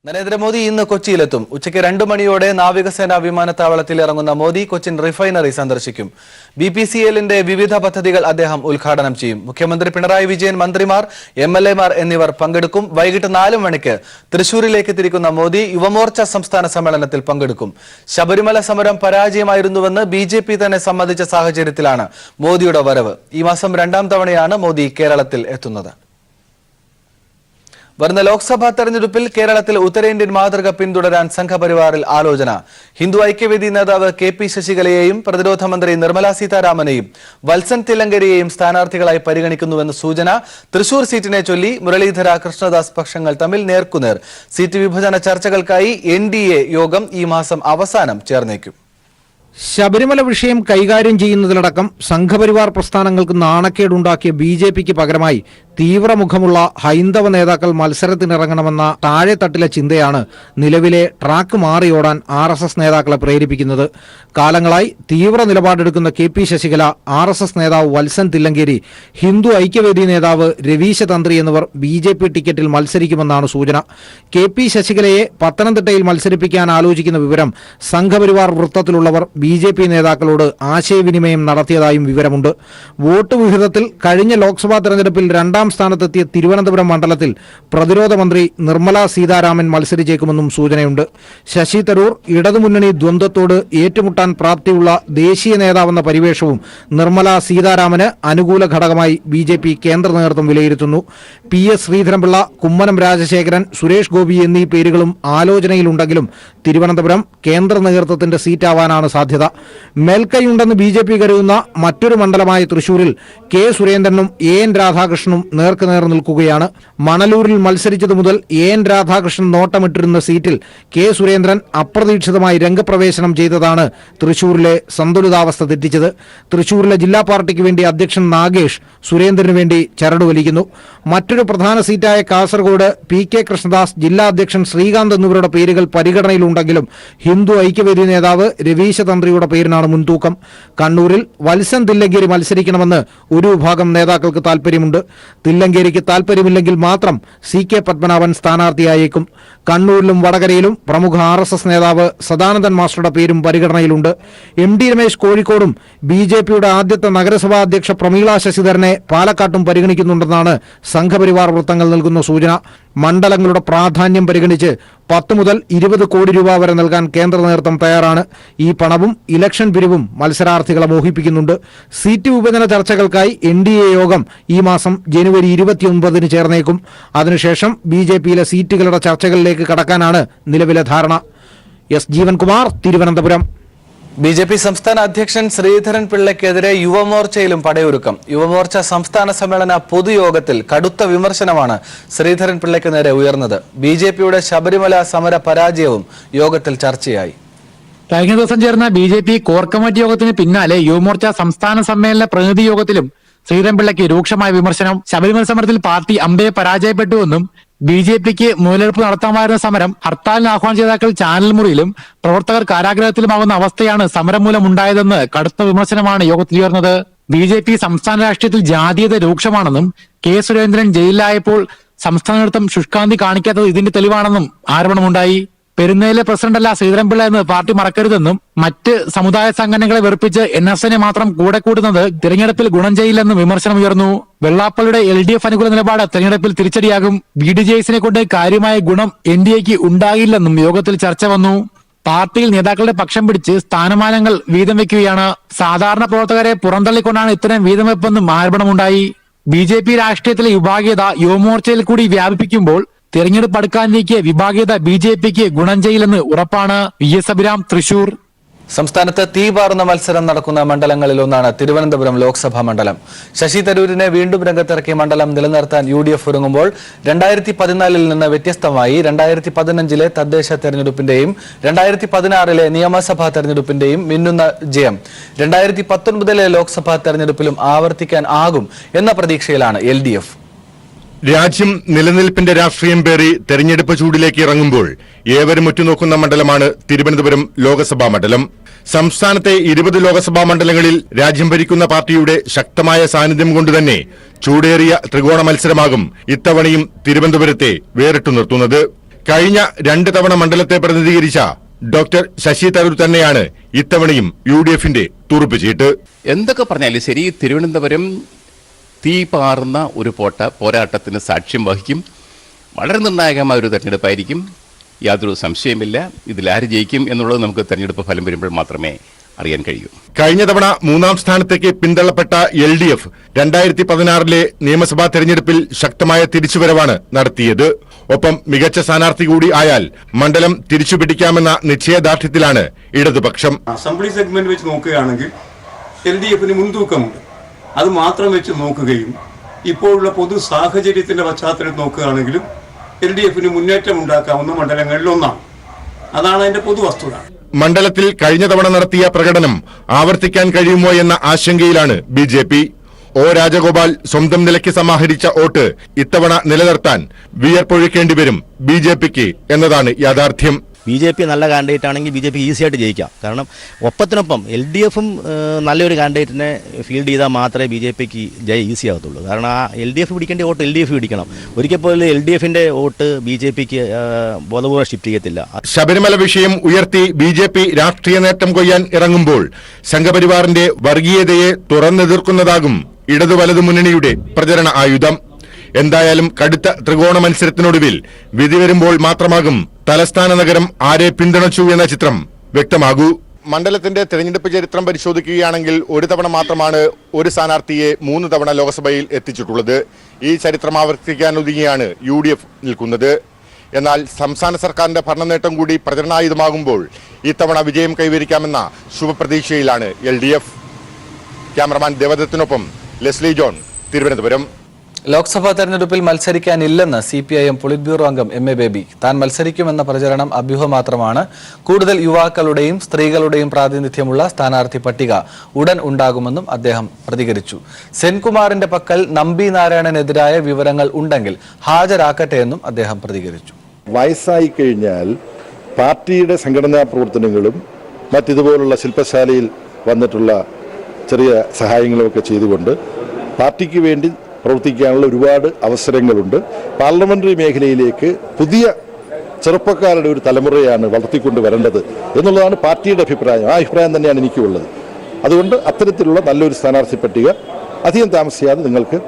നരേന്ദ്രമോദി ഇന്ന് കൊച്ചിയിലെത്തും. ഉച്ചയ്ക്ക് 2 മണിയോടെ നാവികസേനാ വിമാനത്താവളത്തിൽ ഇറങ്ങുന്ന മോദി കൊച്ചിൻ റിഫൈനറി സന്ദർശിക്കും. BPCLന്റെ വിവിധ പദ്ധതികൾ അദ്ദേഹം ഉദ്ഘാടനം ചെയ്യും. മുഖ്യമന്ത്രി പിണറായി വിജയൻ, മന്ത്രിമാർ, MLAമാർ എന്നിവർ പങ്കെടുക്കും. വൈകിട്ട് 4 മണിക്ക് തൃശൂരിലേക്ക് തിരിക്കുന്ന മോദി യുവമോർച്ച സംസ്ഥാന സമ്മേളനത്തിൽ പങ്കെടുക്കും. ശബരിമല സമരം പരാജയമായിരുന്നുവെന്ന് BJP തന്നെ സമ്മതിച്ച സാഹചര്യത്തിലാണ് മോദിയുടെ വരവ്. ഈ മാസം 2ാം തവണയാണ് മോദി കേരളത്തിൽ എത്തുന്നത്. വരുന്ന ലോക്സഭാ തെരഞ്ഞെടുപ്പിൽ കേരളത്തിൽ ഉത്തരേന്ത്യൻ മാതൃക പിന്തുടരാൻ സംഘപരിവാറിൽ ആലോചന. ഹിന്ദു ഐക്യവേദി നേതാവ് KP ശശികലയെയും പ്രതിരോധ മന്ത്രി നിർമ്മല സീതാരാമനെയും വത്സൻ തില്ലങ്കരിയെയും സ്ഥാനാർത്ഥികളായി പരിഗണിക്കുന്നുവെന്ന് സൂചന. തൃശൂർ സീറ്റിനെ ചൊല്ലി മുരളീധര, കൃഷ്ണദാസ് പക്ഷങ്ങൾ തമ്മിൽ നേർക്കുനേർ. സീറ്റ് വിഭജന ചർച്ചകൾക്കായി NDA യോഗം ഈ മാസം അവസാനം ചേർന്നേക്കും. ശബരിമല വിഷയം കൈകാര്യം ചെയ്യുന്നതിലടക്കം സംഘപരിവാർ പ്രസ്ഥാനങ്ങൾക്ക് നാണക്കേടുണ്ടാക്കിയ BJPക്ക് പകരമായി തീവ്രമുഖമുള്ള ഹൈന്ദവ നേതാക്കൾ മത്സരത്തിനിറങ്ങണമെന്ന താഴെത്തട്ടിലെ ചിന്തയാണ് നിലവിലെ ട്രാക്ക് മാറിയോടാൻ RSS നേതാക്കളെ പ്രേരിപ്പിക്കുന്നത്. കാലങ്ങളായി തീവ്ര നിലപാടെടുക്കുന്ന KP ശശികല, RSS നേതാവ് വത്സൻ തില്ലങ്കേരി, ഹിന്ദു ഐക്യവേദി നേതാവ് രവീശ തന്ത്രി എന്നിവർ BJP ടിക്കറ്റിൽ മത്സരിക്കുമെന്നാണ് സൂചന. KP ശശികലയെ പത്തനംതിട്ടയിൽ മത്സരിപ്പിക്കാൻ ആലോചിക്കുന്ന വിവരം സംഘപരിവാർ വൃത്തത്തിലുള്ളവർ BJP നേതാക്കളോട് ആശയവിനിമയം നടത്തിയതായും വിവരമുണ്ട്. വോട്ട് വിഹിതത്തിൽ കഴിഞ്ഞ ലോക്സഭാ തെരഞ്ഞെടുപ്പിൽ 2ാം സ്ഥാനത്തെത്തിയ തിരുവനന്തപുരം മണ്ഡലത്തിൽ പ്രതിരോധ മന്ത്രി നിർമ്മല സീതാരാമൻ മത്സരിച്ചേക്കുമെന്നും സൂചനയുണ്ട്. ശശി തരൂർ ഇടതുമുന്നണി ദ്വന്ദ്വത്തോട് ഏറ്റുമുട്ടാൻ പ്രാപ്തിയുള്ള ദേശീയ നേതാവെന്ന പരിവേഷവും നിർമ്മല സീതാരാമന് അനുകൂല ഘടകമായി BJP കേന്ദ്ര നേതൃത്വം വിലയിരുത്തുന്നു. PS ശ്രീധരൻപിള്ള, കുമ്മനം രാജശേഖരൻ, സുരേഷ് ഗോപി എന്നീ പേരുകളും ആലോചനയിലുണ്ടെങ്കിലും തിരുവനന്തപുരം കേന്ദ്ര നേതൃത്വത്തിന്റെ സീറ്റാവാനാണ് സാധ്യത. മേൽക്കൈയുണ്ടെന്ന് BJP കരുതുന്ന മറ്റൊരു മണ്ഡലമായ തൃശൂരിൽ K സുരേന്ദ്രനും AN രാധാകൃഷ്ണനും നേർക്കുനേർ നിൽക്കുകയാണ്. മണലൂരിൽ മത്സരിച്ചതു മുതൽ AN രാധാകൃഷ്ണൻ നോട്ടമിട്ടിരുന്ന സീറ്റിൽ K സുരേന്ദ്രൻ അപ്രതീക്ഷിതമായി രംഗപ്രവേശനം ചെയ്തതാണ് തൃശൂരിലെ സന്തുലിതാവസ്ഥ തെറ്റിച്ചത്. തൃശൂരിലെ ജില്ലാ പാർട്ടിക്ക് വേണ്ടി അധ്യക്ഷൻ നാഗേഷ് സുരേന്ദ്രന് വേണ്ടി ചരട് വലിക്കുന്നു. മറ്റൊരു പ്രധാന സീറ്റായ കാസർഗോഡ് PK കൃഷ്ണദാസ്, ജില്ലാ അധ്യക്ഷൻ ശ്രീകാന്ത് എന്നിവരുടെ പേരുകൾ പരിഗണനയിലുണ്ടെങ്കിലും ഹിന്ദു ഐക്യവേദി നേതാവ് രവീശ തന്ത്രിയുടെ പേരിനാണ് മുൻതൂക്കം. കണ്ണൂരിൽ വത്സൻ തില്ലങ്കേരി മത്സരിക്കണമെന്ന് ഒരു വിഭാഗം നേതാക്കൾക്ക് താൽപര്യമുണ്ട്. തില്ലങ്കേരിക്ക് താൽപര്യമില്ലെങ്കിൽ മാത്രം CK പത്മനാഭൻ സ്ഥാനാർത്ഥിയായേക്കും. കണ്ണൂരിലും വടകരയിലും പ്രമുഖ RSS നേതാവ് സദാനന്ദൻ മാസ്റ്ററുടെ പേരും പരിഗണനയിലുണ്ട്. MD രമേശ് കോഴിക്കോടും BJPയുടെ ആദ്യത്തെ നഗരസഭാ അധ്യക്ഷ പ്രമീള ശശിധരനെ പാലക്കാട്ടും പരിഗണിക്കുന്നുണ്ടെന്നാണ് സംഘപരിവാർ വൃത്തങ്ങൾ നൽകുന്ന സൂചന. മണ്ഡലങ്ങളുടെ പ്രാധാന്യം പരിഗണിച്ച് 10 മുതൽ 20 കോടി രൂപ വരെ നൽകാൻ കേന്ദ്ര നേതൃത്വം തയ്യാറാണ്. ഈ പണവും ഇലക്ഷൻ പിരിവും മത്സരാർത്ഥികളെ മോഹിപ്പിക്കുന്നുണ്ട്. സീറ്റ് വിഭജന ചർച്ചകൾക്കായി NDA യോഗം ഈ മാസം ജനുവരി 29 ചേർന്നേക്കും. അതിനുശേഷം BJPയിലെ സീറ്റുകളുടെ ചർച്ചകളിലേക്ക് കടക്കാനാണ് നിലവിലെ ധാരണ. S ജീവൻകുമാർ, തിരുവനന്തപുരം. BJP സംസ്ഥാന അധ്യക്ഷൻ ശ്രീധരൻ പിള്ളയ്ക്കെതിരെ യുവമോർച്ചയിലും പടയൊരുക്കം. യുവമോർച്ച സംസ്ഥാന സമ്മേളന പൊതുയോഗത്തിൽ കടുത്ത വിമർശനമാണ് ശ്രീധരൻ പിള്ളയ്ക്ക് നേരെ ഉയർന്നത്. BJPയുടെ ശബരിമല സമര പരാജയവും യോഗത്തിൽ ചർച്ചയായി. കഴിഞ്ഞ ദിവസം ചേർന്ന BJP കോർ കമ്മിറ്റി യോഗത്തിന് പിന്നാലെ യുവമോർച്ച സംസ്ഥാന സമ്മേളന പ്രതിനിധി യോഗത്തിലും ശ്രീധരൻപിള്ളയ്ക്ക് രൂക്ഷമായ വിമർശനം. ശബരിമല സമരത്തിൽ പാർട്ടി അമ്പയെ പരാജയപ്പെട്ടുവെന്നും BJPക്ക് മുതലെടുപ്പ് നടത്താമായിരുന്ന സമരം ഹർത്താലിന് ആഹ്വാനം ചെയ്താക്കൾ ചാനൽ മുറിയിലും പ്രവർത്തകർ കാരാഗ്രഹത്തിലുമാകുന്ന അവസ്ഥയാണ് സമരം മൂലം ഉണ്ടായതെന്ന് കടുത്ത വിമർശനമാണ് യോഗത്തിൽ ഉയർന്നത്. BJP സംസ്ഥാന രാഷ്ട്രീയത്തിൽ ജാതീയത രൂക്ഷമാണെന്നും K സുരേന്ദ്രൻ ജയിലിലായപ്പോൾ സംസ്ഥാന നേതൃത്വം ശുഷ്കാന്തി കാണിക്കാത്തത് ഇതിന്റെ തെളിവാണെന്നും ആരോപണമുണ്ടായി. പെരുന്നയിലെ പ്രസിഡന്റല്ല ശ്രീധരൻപിള്ള എന്ന് പാർട്ടി മറക്കരുതെന്നും മറ്റ് സമുദായ സംഘടനകളെ വെറുപ്പിച്ച് NSനെ മാത്രം കൂടെ കൂടുന്നത് തിരഞ്ഞെടുപ്പിൽ ഗുണം ചെയ്യില്ലെന്നും വിമർശനം ഉയർന്നു. വെള്ളാപ്പള്ളിയുടെ LDF അനുകൂല നിലപാട് തെരഞ്ഞെടുപ്പിൽ തിരിച്ചടിയാകും. BDJSനെ കൊണ്ട് കാര്യമായ ഗുണം NDAക്ക് ഉണ്ടാകില്ലെന്നും യോഗത്തിൽ ചർച്ച വന്നു. പാർട്ടിയിൽ നേതാക്കളുടെ പക്ഷം പിടിച്ച് സ്ഥാനമാനങ്ങൾ വീതം വെക്കുകയാണ്. സാധാരണ പ്രവർത്തകരെ പുറന്തള്ളിക്കൊണ്ടാണ് ഇത്തരം വീതം വെപ്പെന്നും ആരോപണമുണ്ടായി. BJP രാഷ്ട്രീയത്തിലെ വിഭാഗീയത യുവമോർച്ചയിൽ കൂടി വ്യാപിപ്പിക്കുമ്പോൾ തെരഞ്ഞെടുപ്പ് അടുക്കാനിലേക്ക് വിഭാഗീയത BJPക്ക് ഗുണം ചെയ്യില്ലെന്ന് ഉറപ്പാണ്. VS അഭിരാം, തൃശൂർ. സംസ്ഥാനത്ത് തീപാറുന്ന മത്സരം നടക്കുന്ന മണ്ഡലങ്ങളിലൊന്നാണ് തിരുവനന്തപുരം ലോക്സഭാ മണ്ഡലം. ശശി തരൂരിനെ വീണ്ടും രംഗത്തിറക്കിയ മണ്ഡലം നിലനിർത്താൻ UDF ഒരുങ്ങുമ്പോൾ 2014 നിന്ന് വ്യത്യസ്തമായി 2015 തദ്ദേശ തെരഞ്ഞെടുപ്പിന്റെയും 2016 നിയമസഭാ തെരഞ്ഞെടുപ്പിന്റെയും മിന്നുന്ന ജയം 2019 ലോക്സഭാ തെരഞ്ഞെടുപ്പിലും ആവർത്തിക്കാൻ ആകും എന്ന പ്രതീക്ഷയിലാണ് LDF. രാജ്യം നിലനിൽപ്പിന്റെ രാഷ്ട്രീയം പേറി തെരഞ്ഞെടുപ്പ് ചൂടിലേക്ക് ഇറങ്ങുമ്പോൾ ഏവരും ഉറ്റുനോക്കുന്ന മണ്ഡലമാണ് തിരുവനന്തപുരം ലോക്സഭാ മണ്ഡലം. സംസ്ഥാനത്തെ 20 ലോക്സഭാ മണ്ഡലങ്ങളിൽ രാജ്യം ഭരിക്കുന്ന പാർട്ടിയുടെ ശക്തമായ സാന്നിധ്യം കൊണ്ടുതന്നെ ചൂടേറിയ ത്രികോണ മത്സരമാകും ഇത്തവണയും തിരുവനന്തപുരത്തെ വേറിട്ടു നിർത്തുന്നത്. കഴിഞ്ഞ 2 തവണ മണ്ഡലത്തെ പ്രതിനിധീകരിച്ച ഡോക്ടർ ശശി തരൂർ തന്നെയാണ് ഇത്തവണയും UDFന്റെ തുറുപ്പ് ചീട്ട്. എന്തൊക്കെ പറഞ്ഞാലും ശരി, തിരുവനന്തപുരം തീ പാറുന്ന ഒരു പോരാട്ടത്തിന് സാക്ഷ്യം വഹിക്കും. വളരെ നിർണായകമായ ഒരു തെരഞ്ഞെടുപ്പായിരിക്കും, യാതൊരു സംശയമില്ല. ഇതിലാര് ജയിക്കും എന്നുള്ളത് നമുക്ക് തെരഞ്ഞെടുപ്പ് ഫലം വരുമ്പോൾ മാത്രമേ അറിയാൻ കഴിയൂ. കഴിഞ്ഞ തവണ 3ാം സ്ഥാനത്തേക്ക് പിന്തള്ളപ്പെട്ട LDF 2016 നിയമസഭാ തെരഞ്ഞെടുപ്പിൽ ശക്തമായ തിരിച്ചുവരവാണ് നടത്തിയത്. ഒപ്പം മികച്ച സ്ഥാനാർത്ഥി കൂടി ആയാൽ മണ്ഡലം തിരിച്ചുപിടിക്കാമെന്ന നിശ്ചയദാർഢ്യത്തിലാണ് ഇടതുപക്ഷം. അസംബ്ലി സെഗ്മെന്റ് വെച്ച് നോക്കുകയാണെങ്കിൽ LDFന് മുൻതൂക്കമുണ്ട്. അത് മാത്രം വെച്ച് നോക്കുകയും ഇപ്പോഴുള്ള പൊതു സാഹചര്യത്തിന്റെ പശ്ചാത്തലത്തിൽ നോക്കുകയാണെങ്കിലും LDFന് മുന്നേറ്റം ഉണ്ടാക്കാവുന്ന മണ്ഡലങ്ങളിൽ ഒന്നാണ്. അതാണ് അതിന്റെ പൊതു വസ്തുത. മണ്ഡലത്തിൽ കഴിഞ്ഞ തവണ നടത്തിയ പ്രകടനം ആവർത്തിക്കാൻ കഴിയുമോ എന്ന ആശങ്കയിലാണ് BJP. O രാജഗോപാൽ സ്വന്തം നിലയ്ക്ക് സമാഹരിച്ച വോട്ട് ഇത്തവണ നിലനിർത്താൻ വിയർപ്പൊഴുക്കേണ്ടി വരും BJPക്ക് എന്നതാണ് യാഥാർത്ഥ്യം. BJP നല്ല കാൻഡിഡേറ്റ് ആണെങ്കിൽ BJP ഈസി ആയിട്ട് ജയിക്കാം. കാരണം ഒപ്പത്തിനൊപ്പം LDFും നല്ലൊരു കാൻഡിഡേറ്റിനെ ഫീൽഡ് ചെയ്താൽ മാത്രമേ BJPക്ക് ജയം ഈസി ആകത്തുള്ളൂ. കാരണം ആ LDF പിടിക്കേണ്ട വോട്ട് LDF പിടിക്കണം. ഒരിക്കൽ പോലും LDFന്റെ വോട്ട് BJPക്ക് ബോധപൂർവ്വം ഷിഫ്റ്റ് ചെയ്യത്തില്ല. ശബരിമല വിഷയം ഉയർത്തി BJP രാഷ്ട്രീയ നേട്ടം കൊയ്യാൻ ഇറങ്ങുമ്പോൾ സംഘപരിവാറിന്റെ വർഗീയതയെ തുറന്നെതിർക്കുന്നതാകും ഇടതു വലതു മുന്നണിയുടെ പ്രചരണ ആയുധം. എന്തായാലും കടുത്ത ത്രികോണ മത്സരത്തിനൊടുവിൽ വിധി വരുമ്പോൾ മാത്രമാകും തലസ്ഥാന നഗരം ആരെ പിന്തുണച്ചു എന്ന ചിത്രം വ്യക്തമാകൂ. മണ്ഡലത്തിന്റെ തെരഞ്ഞെടുപ്പ് ചരിത്രം പരിശോധിക്കുകയാണെങ്കിൽ ഒരു തവണ മാത്രമാണ് ഒരു സ്ഥാനാർത്ഥിയെ 3 തവണ ലോക്സഭയിൽ എത്തിച്ചിട്ടുള്ളത്. ഈ ചരിത്രം ആവർത്തിക്കാൻ ഒതുങ്ങിയാണ് UDF നിൽക്കുന്നത്. എന്നാൽ സംസ്ഥാന സർക്കാരിന്റെ ഭരണനേട്ടം കൂടി പ്രചരണായുധമാകുമ്പോൾ ഇത്തവണ വിജയം കൈവരിക്കാമെന്ന ശുഭപ്രതീക്ഷയിലാണ് LDF. ക്യാമറമാൻ ദേവദത്തിനൊപ്പം ലെസ്ലി ജോൺ, തിരുവനന്തപുരം. ലോക്സഭാ തെരഞ്ഞെടുപ്പിൽ മത്സരിക്കാനില്ലെന്ന് CPIM പൊളിറ്റ് ബ്യൂറോ അംഗം MA ബേബി. താൻ മത്സരിക്കുമെന്ന പ്രചരണം അഭ്യൂഹം മാത്രമാണ്. കൂടുതൽ യുവാക്കളുടെയും സ്ത്രീകളുടെയും പ്രാതിനിധ്യമുള്ള സ്ഥാനാർത്ഥി പട്ടിക ഉടൻ ഉണ്ടാകുമെന്നും അദ്ദേഹം പ്രതികരിച്ചു. സെൻകുമാറിന്റെ പക്കൽ നമ്പി നാരായണനെതിരായ വിവരങ്ങൾ ഉണ്ടെങ്കിൽ ഹാജരാക്കട്ടെ എന്നും അദ്ദേഹം പ്രതികരിച്ചു. വയസ്സായി കഴിഞ്ഞാൽ പാർട്ടിയുടെ സംഘടനാ പ്രവർത്തനങ്ങളും മറ്റിതുപോലുള്ള ശില്പശാലയിൽ വന്നിട്ടുള്ള ചെറിയ സഹായങ്ങളുമൊക്കെ ചെയ്തുകൊണ്ട് പാർട്ടിക്ക് വേണ്ടി പ്രവർത്തിക്കാനുള്ള ഒരുപാട് അവസരങ്ങളുണ്ട്. പാർലമെന്ററി മേഖലയിലേക്ക് പുതിയ ചെറുപ്പക്കാരുടെ ഒരു തലമുറയാണ് വളർത്തിക്കൊണ്ട് വരേണ്ടത് എന്നുള്ളതാണ് പാർട്ടിയുടെ അഭിപ്രായം. ആ അഭിപ്രായം തന്നെയാണ് എനിക്കുള്ളത്. അതുകൊണ്ട് അത്തരത്തിലുള്ള നല്ലൊരു സ്ഥാനാർത്ഥി പട്ടിക അധികം താമസിയാതെ നിങ്ങൾക്ക്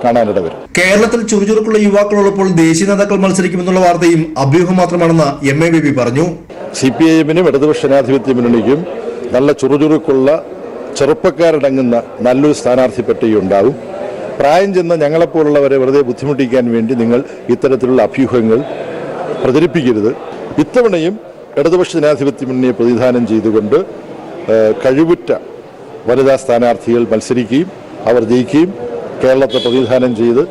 കാണാനിട വരും. കേരളത്തിൽ ചുറുചുറുക്കുള്ള യുവാക്കളുള്ളപ്പോൾ ദേശീയ നേതാക്കൾ മത്സരിക്കുമെന്നുള്ള വാർത്തയും അഭ്യൂഹം മാത്രമാണെന്ന് MA ബേബി പറഞ്ഞു. CPIMനും ഇടതുപക്ഷ ജനാധിപത്യ മുന്നണിക്കും നല്ല ചുറുചുറുക്കുള്ള ചെറുപ്പക്കാരടങ്ങുന്ന നല്ലൊരു സ്ഥാനാർത്ഥി പട്ടിക ഉണ്ടാവും. പ്രായം ചെന്ന ഞങ്ങളെപ്പോലുള്ളവരെ വെറുതെ ബുദ്ധിമുട്ടിക്കാൻ വേണ്ടി നിങ്ങൾ ഇത്തരത്തിലുള്ള അഭ്യൂഹങ്ങൾ പ്രചരിപ്പിക്കരുത്. ഇത്തവണയും ഇടതുപക്ഷ ജനാധിപത്യ മുന്നണിയെ പ്രതിനിധാനം ചെയ്തുകൊണ്ട് കഴിവുറ്റ വനിതാ സ്ഥാനാർത്ഥികൾ മത്സരിക്കുകയും അവർ ജയിക്കുകയും കേരളത്തെ പ്രതിനിധാനം ചെയ്ത്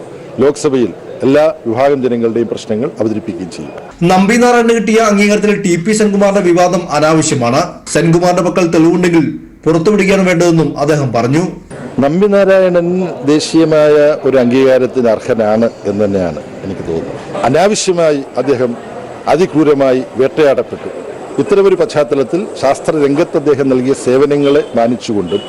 ലോക്സഭയിൽ എല്ലാ വിഭാഗം ജനങ്ങളുടെയും പ്രശ്നങ്ങൾ അവതരിപ്പിക്കുകയും ചെയ്യും. നമ്പി നാരായണന് കിട്ടിയ അംഗീകാരത്തിൽ TP സെൻകുമാറിന്റെ വിവാദം അനാവശ്യമാണ്. സെൻകുമാറിന്റെ പക്കൽ തെളിവുണ്ടെങ്കിൽ പുറത്തുവിടുകയാണ് വേണ്ടതെന്നും അദ്ദേഹം പറഞ്ഞു. നമ്പി നാരായണൻ ദേശീയമായ ഒരു അംഗീകാരത്തിന് അർഹനാണ് എന്ന് തന്നെയാണ് എനിക്ക് തോന്നുന്നത്. അനാവശ്യമായി അദ്ദേഹം അതിക്രൂരമായി വേട്ടയാടപ്പെട്ടു. ഇത്തരമൊരു പശ്ചാത്തലത്തിൽ ശാസ്ത്രരംഗത്ത് അദ്ദേഹം നൽകിയ സേവനങ്ങളെ മാനിച്ചുകൊണ്ടും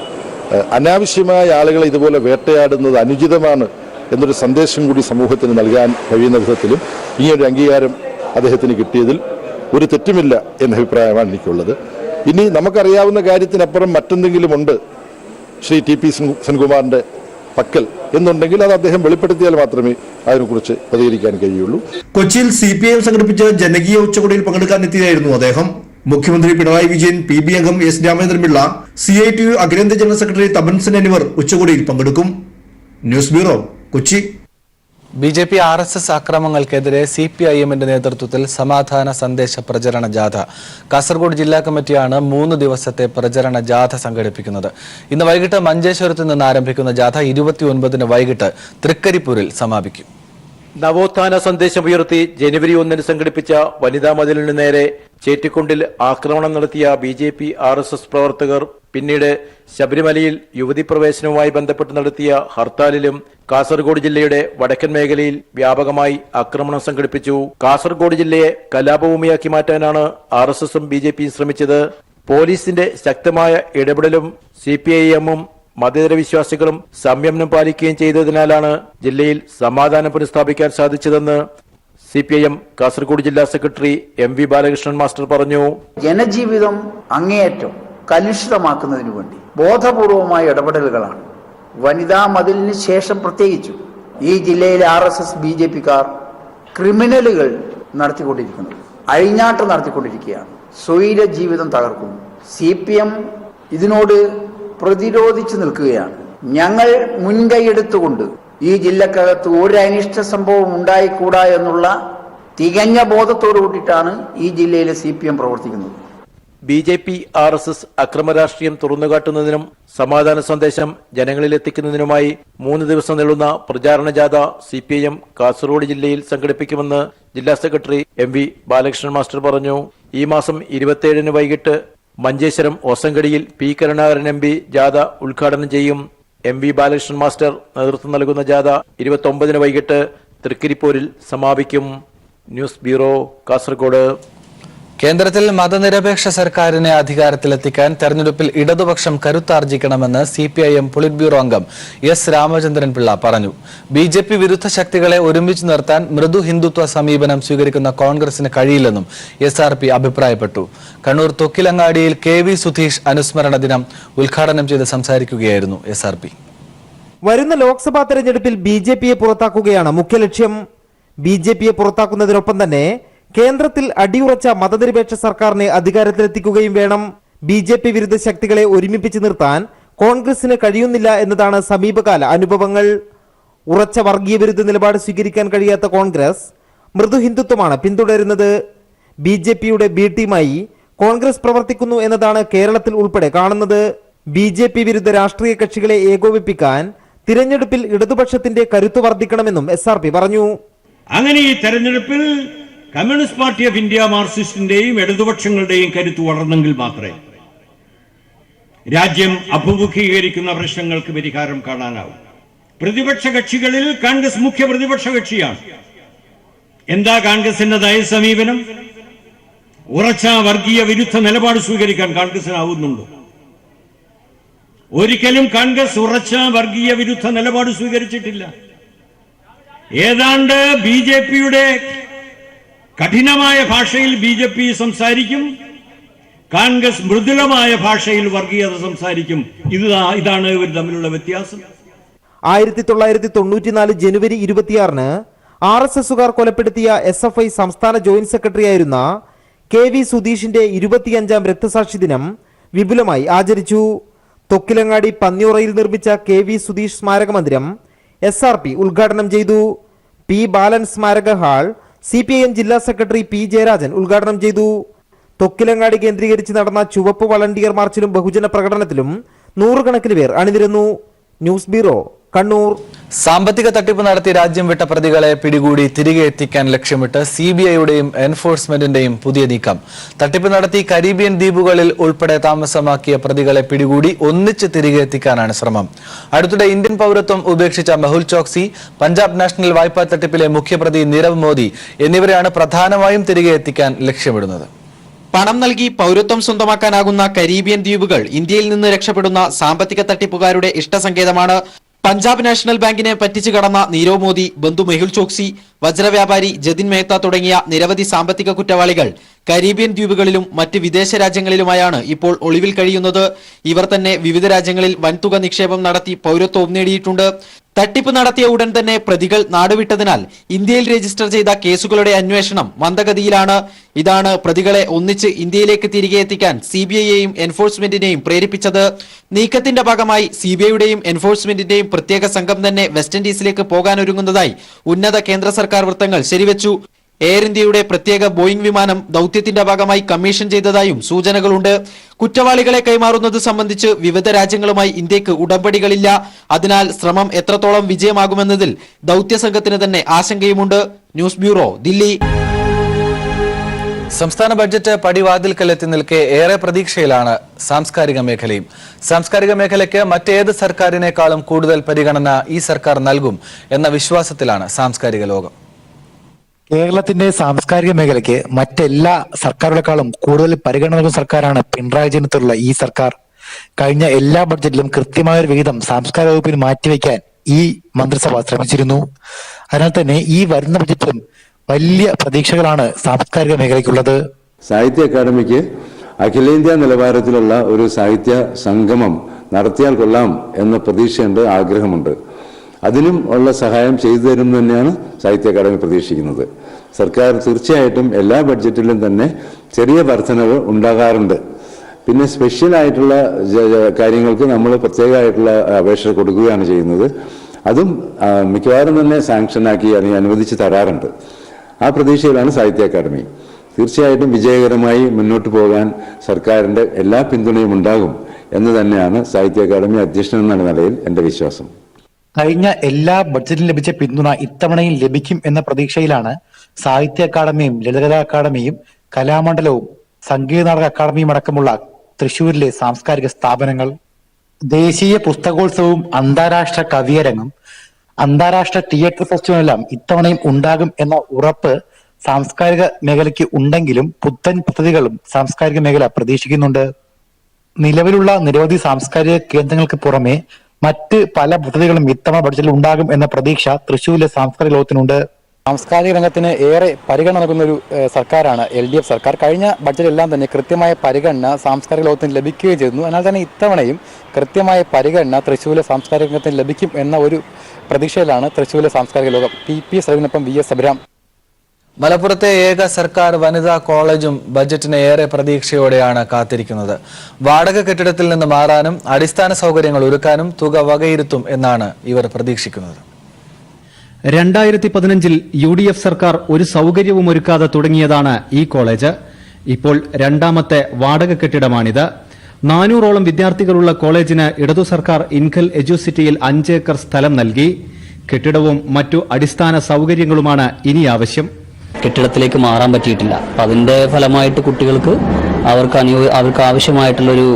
അനാവശ്യമായ ആളുകളെ ഇതുപോലെ വേട്ടയാടുന്നത് അനുചിതമാണ് എന്നൊരു സന്ദേശം കൂടി സമൂഹത്തിന് നൽകാൻ കഴിയുന്ന വിധത്തിലും ഇങ്ങനൊരു അംഗീകാരം അദ്ദേഹത്തിന് കിട്ടിയതിൽ ഒരു തെറ്റുമില്ല എന്ന അഭിപ്രായമാണ് എനിക്കുള്ളത്. ഇനി നമുക്കറിയാവുന്ന കാര്യത്തിനപ്പുറം മറ്റെന്തെങ്കിലും ഉണ്ട് ശ്രീ TP സെൻകുമാറിന്റെ പക്കൽ എന്നുണ്ടെങ്കിൽ അത് അദ്ദേഹം വെളിപ്പെടുത്തിയാൽ മാത്രമേ അതിനെക്കുറിച്ച് പ്രതികരിക്കാൻ കഴിയുള്ളൂ. കൊച്ചിയിൽ CPIM സംഘടിപ്പിച്ച ജനകീയ ഉച്ചകോടിയിൽ പങ്കെടുക്കാനെത്തിയതായിരുന്നു അദ്ദേഹം. മുഖ്യമന്ത്രി പിണറായി വിജയൻ, PB അംഗം S രാമചന്ദ്രൻപിള്ള, CITU അഖിലേന്ത്യാ ജനറൽ സെക്രട്ടറി തപൻസൻ എന്നിവർ ഉച്ചകോടിയിൽ പങ്കെടുക്കും. News bureau, Kochi. BJP RSS അക്രമങ്ങൾക്കെതിരെ CPIMന്റെ നേതൃത്വത്തിൽ സമാധാന സന്ദേശ പ്രചരണ ജാഥ. കാസർഗോഡ് ജില്ലാ കമ്മിറ്റിയാണ് 3 ദിവസത്തെ പ്രചരണ ജാഥ സംഘടിപ്പിക്കുന്നത്. ഇന്ന് വൈകിട്ട് മഞ്ചേശ്വരത്ത് നിന്ന് ആരംഭിക്കുന്ന ജാഥ 29 വൈകിട്ട് തൃക്കരിപ്പൂരിൽ സമാപിക്കും. നവോത്ഥാന സന്ദേശമുയർത്തി ജനുവരി 1 സംഘടിപ്പിച്ച വനിതാ മതിലിന് നേരെ ചേറ്റിക്കുണ്ടിൽ ആക്രമണം നടത്തിയ BJP RSS പ്രവർത്തകർ പിന്നീട് ശബരിമലയിൽ യുവതി പ്രവേശനവുമായി ബന്ധപ്പെട്ട് നടത്തിയ ഹർത്താലിലും കാസർഗോഡ് ജില്ലയുടെ വടക്കൻ മേഖലയിൽ വ്യാപകമായി ആക്രമണം സംഘടിപ്പിച്ചു. കാസർഗോഡ് ജില്ലയെ കലാപഭൂമിയാക്കി മാറ്റാനാണ് RSSും BJPയും ശ്രമിച്ചത്. പോലീസിന്റെ ശക്തമായ ഇടപെടലും CPIMും മതേതര വിശ്വാസികളും സംയമനം പാലിക്കുകയും ചെയ്തതിനാലാണ് ജില്ലയിൽ സമാധാനം പുനഃസ്ഥാപിക്കാൻ സാധിച്ചതെന്ന് CPIM കാസർഗോഡ് ജില്ലാ സെക്രട്ടറി MV ബാലകൃഷ്ണൻ മാസ്റ്റർ പറഞ്ഞു. ജനജീവിതം അങ്ങേയറ്റം കലുഷിതമാക്കുന്നതിനു വേണ്ടി ബോധപൂർവമായ ഇടപെടലുകളാണ് വനിതാ മതിലിന് ശേഷം പ്രത്യേകിച്ചു ഈ ജില്ലയിലെ RSS BJPക്കാർ ക്രിമിനലുകൾ നടത്തിക്കൊണ്ടിരിക്കുന്നത്. അഴിഞ്ഞാട്ടം നടത്തിക്കൊണ്ടിരിക്കുകയാണ്. സ്വൈര ജീവിതം തകർക്കുന്നു. CPM ഇതിനോട് പ്രതിരോധിച്ചു നിൽക്കുകയാണ്. ഞങ്ങൾ മുൻകൈയെടുത്തുകൊണ്ട് ഈ ജില്ലക്കകത്ത് ഒരു അനിഷ്ട സംഭവം ഉണ്ടായിക്കൂടാ എന്നുള്ള തികഞ്ഞ ബോധത്തോടു കൂടിയിട്ടാണ് ഈ ജില്ലയിലെ CPM പ്രവർത്തിക്കുന്നത്. BJP RSS അക്രമരാഷ്ട്രീയം തുറന്നുകാട്ടുന്നതിനും സമാധാന സന്ദേശം ജനങ്ങളിൽ എത്തിക്കുന്നതിനുമായി 3 ദിവസം നീളുന്ന പ്രചാരണ ജാഥ CPIM കാസർഗോഡ് ജില്ലയിൽ സംഘടിപ്പിക്കുമെന്ന് ജില്ലാ സെക്രട്ടറി MV ബാലകൃഷ്ണൻ മാസ്റ്റർ പറഞ്ഞു. ഈ മാസം 27 വൈകിട്ട് മഞ്ചേശ്വരം ഓസങ്കടിയിൽ P കരുണാകരൻ MP ജാഥ ഉദ്ഘാടനം ചെയ്യും. MV ബാലകൃഷ്ണൻ മാസ്റ്റർ നേതൃത്വം നൽകുന്ന ജാഥ 29 വൈകിട്ട് തൃക്കരിപ്പൂരിൽ സമാപിക്കും. News bureau, Kasaragod. കേന്ദ്രത്തിൽ മതനിരപേക്ഷ സർക്കാരിനെ അധികാരത്തിലെത്തിക്കാൻ തെരഞ്ഞെടുപ്പിൽ ഇടതുപക്ഷം കരുത്താർജിക്കണമെന്ന് CPIM പൊളിറ്റ് ബ്യൂറോ അംഗം S രാമചന്ദ്രൻ പിള്ള പറഞ്ഞു. BJP വിരുദ്ധ ശക്തികളെ ഒരുമിച്ച് നിർത്താൻ മൃദു ഹിന്ദുത്വ സമീപനം സ്വീകരിക്കുന്ന കോൺഗ്രസിന് കഴിയില്ലെന്നും SRP അഭിപ്രായപ്പെട്ടു. കണ്ണൂർ തൊക്കിലങ്ങാടിയിൽ KV സുധീഷ് അനുസ്മരണ ദിനം ഉദ്ഘാടനം ചെയ്ത് സംസാരിക്കുകയായിരുന്നു SRP. വരുന്ന ലോക്സഭാ തെരഞ്ഞെടുപ്പിൽ BJPയെ പുറത്താക്കുകയാണ് മുഖ്യ ലക്ഷ്യം. BJPയെ പുറത്താക്കുന്നതിനൊപ്പം തന്നെ കേന്ദ്രത്തിൽ അടിയുറച്ച മതനിരപേക്ഷ സർക്കാരിനെ അധികാരത്തിലെത്തിക്കുകയും വേണം. BJP വിരുദ്ധ ശക്തികളെ ഒരുമിപ്പിച്ച് നിർത്താൻ കോൺഗ്രസിന് കഴിയുന്നില്ല എന്നതാണ് സമീപകാല അനുഭവങ്ങൾ. ഉറച്ച വർഗീയ വിരുദ്ധ നിലപാട് സ്വീകരിക്കാൻ കഴിയാത്ത കോൺഗ്രസ് മൃദു ഹിന്ദുത്വമാണ് പിന്തുടരുന്നത്. BJPയുടെ B ടീമായി കോൺഗ്രസ് പ്രവർത്തിക്കുന്നു എന്നതാണ് കേരളത്തിൽ ഉൾപ്പെടെ കാണുന്നത്. BJP വിരുദ്ധ രാഷ്ട്രീയ കക്ഷികളെ ഏകോപിപ്പിക്കാൻ തിരഞ്ഞെടുപ്പിൽ ഇടതുപക്ഷത്തിന്റെ കരുത്ത് വർദ്ധിക്കണമെന്നും SRP പറഞ്ഞു. അങ്ങനെ ഈ തെരഞ്ഞെടുപ്പിൽ കമ്മ്യൂണിസ്റ്റ് പാർട്ടി ഓഫ് ഇന്ത്യ മാർക്സിസ്റ്റിന്റെയും ഇടതുപക്ഷങ്ങളുടെയും കരുത്ത് വളർന്നെങ്കിൽ മാത്രമേ രാജ്യം അഭിമുഖീകരിക്കുന്ന പ്രശ്നങ്ങൾക്ക് പരിഹാരം കാണാനാവും. പ്രതിപക്ഷ കക്ഷികളിൽ കോൺഗ്രസ് മുഖ്യ പ്രതിപക്ഷ കക്ഷിയാണ്. എന്താ കോൺഗ്രസിന്റെ നയസമീപനം? ഉറച്ച വർഗീയ വിരുദ്ധ നിലപാട് സ്വീകരിക്കാൻ കോൺഗ്രസിനാവുന്നുണ്ടോ? ഒരിക്കലും കോൺഗ്രസ് ഉറച്ച വർഗീയ വിരുദ്ധ നിലപാട് സ്വീകരിച്ചിട്ടില്ല. ഏതാണ്ട് BJPയുടെ കഠിനമായ ഭാഷയിൽ BJP സംസാരിക്കും, കോൺഗ്രസ് മൃദുലമായ ഭാഷയിൽ വർഗീയത സംസാരിക്കും. ഇതാണ് ഇവർ തമ്മിലുള്ള വ്യത്യാസം. 1994 ജനുവരി 26 RSSകാർ കൊലപ്പെടുത്തിയ SFI സംസ്ഥാന ജോയിന്റ് സെക്രട്ടറിയായിരുന്ന KV സുധീഷിന്റെ 25ാം രക്തസാക്ഷി ദിനം വിപുലമായി ആചരിച്ചു. തൊക്കിലങ്ങാടി പന്നിയുറയിൽ നിർമ്മിച്ച KV സുധീഷ് സ്മാരക മന്ദിരം SRP ഉദ്ഘാടനം ചെയ്തു. P ബാലൻ സ്മാരക ഹാൾ CPIM ജില്ലാ സെക്രട്ടറി P ജയരാജൻ ഉദ്ഘാടനം ചെയ്തു. തൊക്കിലങ്ങാടി കേന്ദ്രീകരിച്ച് നടന്ന ചുവപ്പ് വളണ്ടിയർ മാർച്ചിലും ബഹുജന പ്രകടനത്തിലും നൂറുകണക്കിന് പേർ അണിനിരന്നു. News bureau, Kannur. സാമ്പത്തിക തട്ടിപ്പ് നടത്തി രാജ്യം വിട്ട പ്രതികളെ പിടികൂടി തിരികെ എത്തിക്കാൻ ലക്ഷ്യമിട്ട് CBIയുടെയും എൻഫോഴ്സ്മെന്റിന്റെയും പുതിയ നീക്കം. തട്ടിപ്പ് നടത്തി കരീബിയൻ ദ്വീപുകളിൽ ഉൾപ്പെടെ താമസമാക്കിയ പ്രതികളെ പിടികൂടി ഒന്നിച്ച് തിരികെ എത്തിക്കാനാണ് ശ്രമം. അടുത്തിടെ ഇന്ത്യൻ പൗരത്വം ഉപേക്ഷിച്ച മെഹുൽ ചോക്സി, പഞ്ചാബ് നാഷണൽ വായ്പാ തട്ടിപ്പിലെ മുഖ്യപ്രതി നീരവ് മോദി എന്നിവരെയാണ് പ്രധാനമായും തിരികെ എത്തിക്കാൻ ലക്ഷ്യമിടുന്നത്. പണം നൽകി പൗരത്വം സ്വന്തമാക്കാനാകുന്ന കരീബിയൻ ദ്വീപുകൾ ഇന്ത്യയിൽ നിന്ന് രക്ഷപ്പെടുന്ന സാമ്പത്തിക തട്ടിപ്പുകാരുടെ ഇഷ്ടസങ്കേതമാണ്. പഞ്ചാബ് നാഷണൽ ബാങ്കിനെ പറ്റിച്ചു കടന്ന നീരവ് മോദി, ബന്ധു മെഹുൽ ചോക്സി, വജ്രവ്യാപാരി ജതിൻ മേത്ത തുടങ്ങിയ നിരവധി സാമ്പത്തിക കുറ്റവാളികൾ കരീബിയൻ ദ്വീപുകളിലും മറ്റ് വിദേശ രാജ്യങ്ങളിലുമായാണ് ഇപ്പോൾ ഒളിവിൽ കഴിയുന്നത്. ഇവർ തന്നെ വിവിധ രാജ്യങ്ങളിൽ വൻതുക നിക്ഷേപം നടത്തി പൗരത്വവും നേടിയിട്ടുണ്ട്. തട്ടിപ്പ് നടത്തിയ ഉടൻ തന്നെ പ്രതികൾ നാടുവിട്ടതിനാൽ ഇന്ത്യയിൽ രജിസ്റ്റർ ചെയ്ത കേസുകളുടെ അന്വേഷണം മന്ദഗതിയിലാണ്. ഇതാണ് പ്രതികളെ ഒന്നിച്ച് ഇന്ത്യയിലേക്ക് തിരികെ എത്തിക്കാൻ CBIയെയും എൻഫോഴ്സ്മെന്റിനെയും പ്രേരിപ്പിച്ചത്. നീക്കത്തിന്റെ ഭാഗമായി CBIയുടെയും എൻഫോഴ്സ്മെന്റിന്റെയും പ്രത്യേക സംഘം തന്നെ വെസ്റ്റ് ഇൻഡീസിലേക്ക് പോകാനൊരുങ്ങുന്നതായി ഉന്നത കേന്ദ്ര സർക്കാർ വൃത്തങ്ങൾ ശരിവെച്ചു. എയർ ഇന്ത്യയുടെ പ്രത്യേക ബോയിംഗ് വിമാനം ദൌത്യത്തിന്റെ ഭാഗമായി കമ്മീഷൻ ചെയ്തതായും സൂചനകളുണ്ട്. കുറ്റവാളികളെ കൈമാറുന്നത് സംബന്ധിച്ച് വിവിധ രാജ്യങ്ങളുമായി ഇന്ത്യക്ക് ഉടമ്പടികളില്ല. അതിനാൽ ശ്രമം എത്രത്തോളം വിജയമാകുമെന്നതിൽ ദൌത്യ സംഘത്തിന് തന്നെ ആശങ്കയുമുണ്ട്. News bureau, Delhi. സംസ്ഥാന ബഡ്ജറ്റ് പടിവാതിൽക്കലെത്തി നിൽക്കെ ഏറെ പ്രതീക്ഷയിലാണ് സാംസ്കാരിക മേഖലയും. സാംസ്കാരിക മേഖലയ്ക്ക് മറ്റേത് സർക്കാരിനേക്കാളും കൂടുതൽ പരിഗണന ഈ സർക്കാർ നൽകും എന്ന വിശ്വാസത്തിലാണ് സാംസ്കാരിക ലോകം. കേരളത്തിന്റെ സാംസ്കാരിക മേഖലയ്ക്ക് മറ്റെല്ലാ സർക്കാരുകളെക്കാളും കൂടുതൽ പരിഗണന നൽകുന്ന സർക്കാരാണ് പിണറായി വിജയനുള്ള ഈ സർക്കാർ. കഴിഞ്ഞ എല്ലാ ബഡ്ജറ്റിലും കൃത്യമായൊരു വിഹിതം സാംസ്കാരിക വകുപ്പിന് മാറ്റിവെക്കാൻ ഈ മന്ത്രിസഭ ശ്രമിച്ചിരുന്നു. അതിനാൽ തന്നെ ഈ വരുന്ന ബഡ്ജറ്റിലും വലിയ പ്രതീക്ഷകളാണ് സാംസ്കാരിക മേഖലയ്ക്കുള്ളത്. സാഹിത്യ അക്കാദമിക്ക് അഖിലേന്ത്യാ നിലവാരത്തിലുള്ള ഒരു സാഹിത്യ സംഗമം നടത്തിയാൽ കൊള്ളാം എന്ന പ്രതീക്ഷയുണ്ട്, ആഗ്രഹമുണ്ട്. അതിനും ഉള്ള സഹായം ചെയ്തു തരും തന്നെയാണ് സാഹിത്യ അക്കാദമി പ്രതീക്ഷിക്കുന്നത്. സർക്കാർ തീർച്ചയായിട്ടും എല്ലാ ബഡ്ജറ്റിലും തന്നെ ചെറിയ വർധനവ് ഉണ്ടാകാറുണ്ട്. പിന്നെ സ്പെഷ്യലായിട്ടുള്ള കാര്യങ്ങൾക്ക് നമ്മൾ പ്രത്യേകമായിട്ടുള്ള അപേക്ഷ കൊടുക്കുകയാണ് ചെയ്യുന്നത്. അതും മിക്കവാറും തന്നെ സാങ്ഷനാക്കി അല്ലെങ്കിൽ അനുവദിച്ച് തരാറുണ്ട്. ആ പ്രതീക്ഷയിലാണ് സാഹിത്യ അക്കാദമി. തീർച്ചയായിട്ടും വിജയകരമായി മുന്നോട്ട് പോകാൻ സർക്കാരിൻ്റെ എല്ലാ പിന്തുണയും ഉണ്ടാകും എന്ന് തന്നെയാണ് സാഹിത്യ അക്കാദമി അധ്യക്ഷൻ എന്ന നിലയിൽ എൻ്റെ വിശ്വാസം. കഴിഞ്ഞ എല്ലാ ബഡ്ജറ്റിലും ലഭിച്ച പിന്തുണ ഇത്തവണയും ലഭിക്കും എന്ന പ്രതീക്ഷയിലാണ് സാഹിത്യ അക്കാദമിയും ലളിതകലാ അക്കാദമിയും കലാമണ്ഡലവും സംഗീത നാടക അക്കാദമിയും അടക്കമുള്ള തൃശൂരിലെ സാംസ്കാരിക സ്ഥാപനങ്ങൾ. ദേശീയ പുസ്തകോത്സവവും അന്താരാഷ്ട്ര കവിയരങ്ങും അന്താരാഷ്ട്ര തിയേറ്റർ ഫെസ്റ്റിവലെല്ലാം ഇത്തവണയും ഉണ്ടാകും എന്ന ഉറപ്പ് സാംസ്കാരിക മേഖലയ്ക്ക് ഉണ്ടെങ്കിലും പുത്തൻ പദ്ധതികളും സാംസ്കാരിക മേഖല പ്രതീക്ഷിക്കുന്നുണ്ട്. നിലവിലുള്ള നിരവധി സാംസ്കാരിക കേന്ദ്രങ്ങൾക്ക് പുറമെ മറ്റ് പല പദ്ധതികളും ഇത്തവണ ബഡ്ജറ്റിൽ ഉണ്ടാകും എന്ന പ്രതീക്ഷ തൃശ്ശൂരിലെ സാംസ്കാരിക ലോകത്തിനുണ്ട്. സാംസ്കാരിക രംഗത്തിന് ഏറെ പരിഗണന നൽകുന്ന ഒരു സർക്കാരാണ് LDF സർക്കാർ. കഴിഞ്ഞ ബഡ്ജറ്റിലെല്ലാം തന്നെ കൃത്യമായ പരിഗണന സാംസ്കാരിക ലോകത്തിന് ലഭിക്കുകയും ചെയ്തിരുന്നു. എന്നാൽ തന്നെ ഇത്തവണയും കൃത്യമായ പരിഗണന തൃശ്ശൂരിലെ സാംസ്കാരിക രംഗത്തിന് ലഭിക്കും എന്ന ഒരു പ്രതീക്ഷയിലാണ് തൃശ്ശൂരിലെ സാംസ്കാരിക ലോകം. PP സലീമിനൊപ്പം VS Abhiram. മലപ്പുറത്തെ ഏക സർക്കാർ വനിതാ കോളേജും ബജറ്റിന് ഏറെ പ്രതീക്ഷയോടെയാണ് കാത്തിരിക്കുന്നത്. വാടക കെട്ടിടത്തിൽ നിന്ന് മാറാനും അടിസ്ഥാന സൗകര്യങ്ങൾ ഒരുക്കാനും തുക വകയിരുത്തും എന്നാണ് ഇവർ പ്രതീക്ഷിക്കുന്നത്. 2015 UDF സർക്കാർ ഒരു സൗകര്യവും ഒരുക്കാതെ തുടങ്ങിയതാണ് ഈ കോളേജ്. ഇപ്പോൾ രണ്ടാമത്തെ വാടക കെട്ടിടമാണിത്. 400ഓളം വിദ്യാർത്ഥികളുള്ള കോളേജിന് ഇടതു സർക്കാർ ഇൻകൽ എഡ്യൂസിറ്റിയിൽ 5 ഏക്കർ സ്ഥലം നൽകി. കെട്ടിടവും മറ്റു അടിസ്ഥാന സൗകര്യങ്ങളുമാണ് ഇനി ആവശ്യം. കെട്ടിടത്തിലേക്ക് മാറാൻ പറ്റിയിട്ടില്ല. അപ്പം അതിന്റെ ഫലമായിട്ട് കുട്ടികൾക്ക് അവർക്ക് ആവശ്യമായിട്ടുള്ളൊരു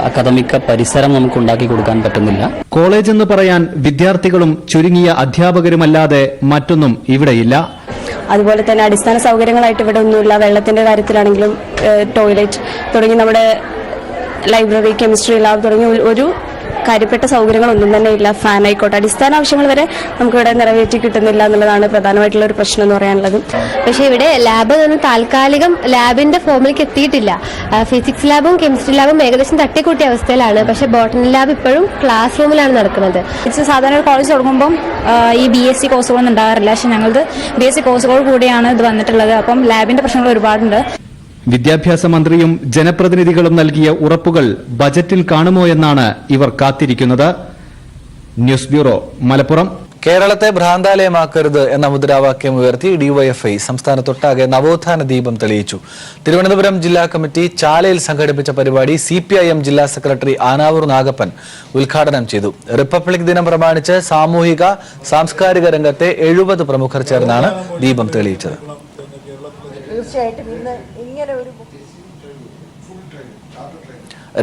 അക്കാദമിക പരിസരം നമുക്ക് ഉണ്ടാക്കി കൊടുക്കാൻ പറ്റുന്നില്ല. കോളേജ് എന്ന് പറയാൻ വിദ്യാർത്ഥികളും ചുരുങ്ങിയ അധ്യാപകരുമല്ലാതെ മറ്റൊന്നും ഇവിടെയില്ല. അതുപോലെ തന്നെ അടിസ്ഥാന സൗകര്യങ്ങളായിട്ട് ഇവിടെ ഒന്നുമില്ല. വെള്ളത്തിന്റെ കാര്യത്തിലാണെങ്കിലും ടോയ്ലറ്റ് തുടങ്ങി നമ്മുടെ ലൈബ്രറി, കെമിസ്ട്രി ലാബ് തുടങ്ങി ഒരു കാര്യപ്പെട്ട സൗകര്യങ്ങളൊന്നും തന്നെ ഇല്ല. ഫാൻ ആയിക്കോട്ടെ, അടിസ്ഥാന ആവശ്യങ്ങൾ വരെ നമുക്കിവിടെ നിറവേറ്റി കിട്ടുന്നില്ല എന്നുള്ളതാണ് പ്രധാനമായിട്ടുള്ള ഒരു പ്രശ്നം എന്ന് പറയാനുള്ളത്. പക്ഷേ ഇവിടെ ലാബ് താൽക്കാലികം ലാബിന്റെ ഫോമിലേക്ക് എത്തിയിട്ടില്ല. ഫിസിക്സ് ലാബും കെമിസ്ട്രി ലാബും ഏകദേശം തട്ടിക്കൂട്ടിയ അവസ്ഥയിലാണ്. പക്ഷേ ബോട്ടണി ലാബ് ഇപ്പോഴും ക്ലാസ് റൂമിലാണ് നടക്കുന്നത്. സാധാരണ കോളേജ് തുടങ്ങുമ്പോൾ ഈ BSc കോഴ്സുകളൊന്നും ഉണ്ടാകാറില്ല. പക്ഷെ ഞങ്ങൾക്ക് BSc കോഴ്സുകൾ കൂടിയാണ് ഇത് വന്നിട്ടുള്ളത്. അപ്പം ലാബിന്റെ പ്രശ്നങ്ങൾ ഒരുപാടുണ്ട്. വിദ്യാഭ്യാസ മന്ത്രിയും ജനപ്രതിനിധികളും നൽകിയ ഉറപ്പുകൾ ബജറ്റിൽ കാണുമോ എന്നാണ് ഇവർ കാത്തിരിക്കുന്നത്. News bureau, Malappuram. കേരളത്തെ ഭ്രാന്താലയമാക്കരുത് എന്ന മുദ്രാവാക്യം ഉയർത്തി DYFI സംസ്ഥാനത്തൊട്ടാകെ നവോത്ഥാന ദീപം തെളിയിച്ചു. തിരുവനന്തപുരം ജില്ലാ കമ്മിറ്റി ചാലയിൽ സംഘടിപ്പിച്ച പരിപാടി CPIM ജില്ലാ സെക്രട്ടറി ആനാവൂർ നാഗപ്പൻ ഉദ്ഘാടനം ചെയ്തു. റിപ്പബ്ലിക് ദിനം പ്രമാണിച്ച് സാമൂഹിക സാംസ്കാരിക രംഗത്തെ 70 പ്രമുഖർ ചേർന്നാണ് ദീപം തെളിയിച്ചത്.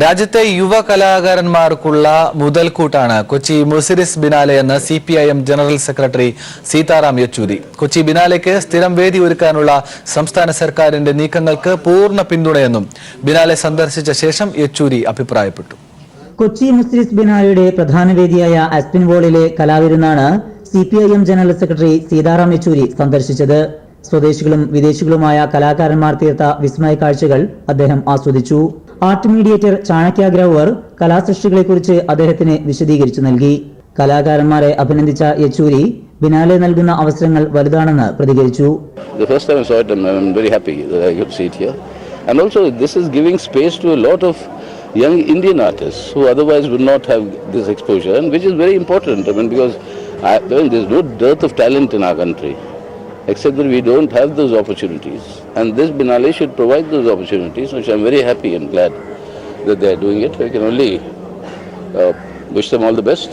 രാജ്യത്തെ യുവ കലാകാരന്മാർക്കുള്ള മുതൽക്കൂട്ടാണ് കൊച്ചി മുസിരിസ് ബിനാലെ എന്ന് CPIM general secretary Sitaram Yechury. Kochi ബിനാലെക്ക് സ്ഥിരം വേദി ഒരുക്കാനുള്ള സംസ്ഥാന സർക്കാരിന്റെ നീക്കങ്ങൾക്ക് പൂർണ്ണ പിന്തുണയെന്നും ബിനാലെ സന്ദർശിച്ച ശേഷം യെച്ചൂരി അഭിപ്രായപ്പെട്ടു. കൊച്ചി മുസിരിസ് ബിനാലയുടെ പ്രധാന വേദിയായ ആസ്പിൻ വോളിലെ കലാവിരുന്നാണ് CPIM general secretary Sitaram Yechury സന്ദർശിച്ചത്. സ്വദേശികളും വിദേശികളുമായ കലാകാരന്മാർ തീർത്ത വിസ്മയ കാഴ്ചകൾ അദ്ദേഹം ആസ്വദിച്ചു. ആർട്ട് മീഡിയേറ്റർ ചാണക്യാഗ്രവർ കലാസൃഷ്ടികളെക്കുറിച്ച് അദ്ദേഹത്തിന് വിശദീകരിച്ചു നൽകി. കലാകാരന്മാരെ അഭിനന്ദിച്ച യെച്ചൂരി ബിനാലെ നൽകുന്ന അവസരങ്ങൾ വലുതാണെന്ന് പ്രതികരിച്ചു. The first time I saw it, I'm very happy that I could see it here. And also this is giving space to a lot of young Indian artists who otherwise would not have this exposure, and which is very important. Because there's no dearth of talent in our country, except that we don't have those opportunities. And this Binale should provide those opportunities, which I'm very happy and glad that they're doing it. I can only wish them all the best.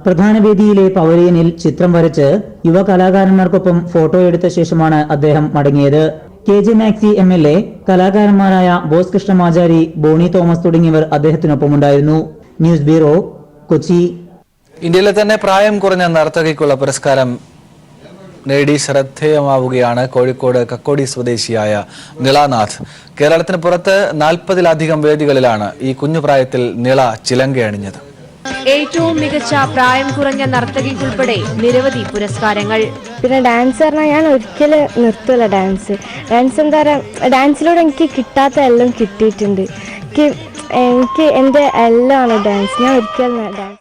പ്രധാന വേദിയിലെ പവലിയനിൽ ചിത്രം വരച്ച് യുവ കലാകാരന്മാർക്കൊപ്പം photo എടുത്ത ശേഷമാണ് അദ്ദേഹം മടങ്ങിയത്. KJ Maxi MLA, കലാകാരന്മാരായ ബോസ് കൃഷ്ണമാചാരി, ബോണി തോമസ് തുടങ്ങിയവർ അദ്ദേഹത്തിനൊപ്പമുണ്ടായിരുന്നു. News bureau, Kochi. ഇന്ത്യയിലെ തന്നെ പ്രായം കുറഞ്ഞ നർത്തകിക്കുള്ള പുരസ്കാരം നേടി ശ്രദ്ധേയമാവുകയാണ് കോഴിക്കോട് കക്കോടി സ്വദേശിയായ നിളാനാഥ്. കേരളത്തിന് പുറത്ത് 40-ലധികം വേദികളിലാണ് ഈ കുഞ്ഞുപ്രായത്തിൽ നിള ചിലങ്കയണിഞ്ഞത്. ഏറ്റവും മികച്ച പ്രായം കുറഞ്ഞ നർത്തകിക്കുൾപ്പെടെ നിരവധി പുരസ്കാരങ്ങൾ. പിന്നെ ഡാൻസ് പറഞ്ഞാൽ ഞാൻ ഒരിക്കലും നിർത്തില്ല ഡാൻസ് എന്താ പറയുക, ഡാൻസിലൂടെ എനിക്ക് കിട്ടാത്ത എല്ലാം കിട്ടിയിട്ടുണ്ട്. എനിക്ക് എൻ്റെ എല്ലാമാണ് ഡാൻസ്. ഞാൻ ഒരിക്കലും ഡാൻസ്